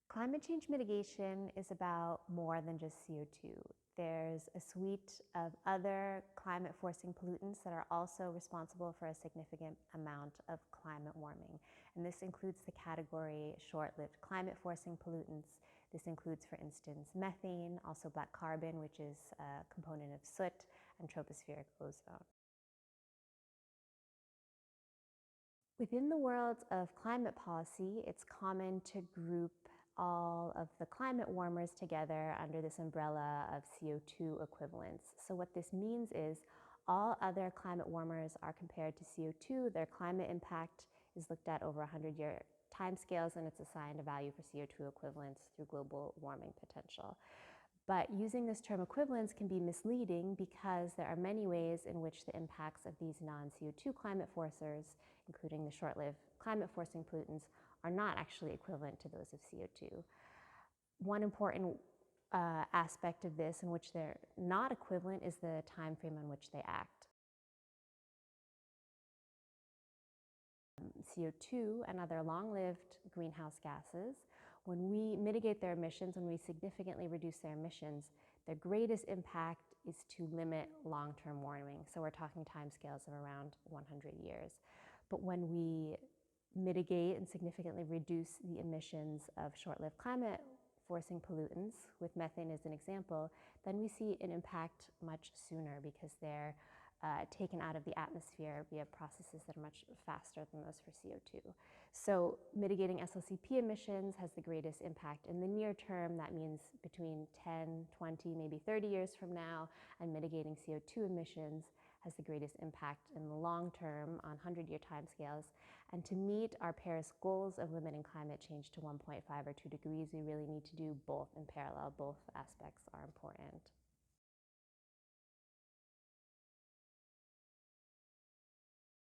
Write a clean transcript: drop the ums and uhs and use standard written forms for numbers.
Climate change mitigation is about more than just CO2. There's a suite of other climate-forcing pollutants that are also responsible for a significant amount of climate warming. And this includes the category short-lived climate-forcing pollutants. This includes, for instance, methane, also black carbon, which is a component of soot, and tropospheric ozone. Within the world of climate policy, it's common to group all of the climate warmers together under this umbrella of CO2 equivalents. So what this means is all other climate warmers are compared to CO2. Their climate impact is looked at over 100-year timescales, and it's assigned a value for CO2 equivalents through global warming potential. But using this term equivalence can be misleading because there are many ways in which the impacts of these non-CO2 climate forcers, including the short-lived climate-forcing pollutants, are not actually equivalent to those of CO2. One important aspect of this in which they're not equivalent is the time frame on which they act. CO2 and other long-lived greenhouse gases, when we mitigate their emissions, when we significantly reduce their emissions, their greatest impact is to limit long-term warming. So we're talking timescales of around 100 years. But when we mitigate and significantly reduce the emissions of short-lived climate-forcing pollutants, with methane as an example, then we see an impact much sooner because they're taken out of the atmosphere via processes that are much faster than those for CO2. So mitigating SLCP emissions has the greatest impact in the near term. That means between 10, 20, maybe 30 years from now, and mitigating CO2 emissions has the greatest impact in the long term on 100-year timescales. And to meet our Paris goals of limiting climate change to 1.5 or 2 degrees, we really need to do both in parallel. Both aspects are important.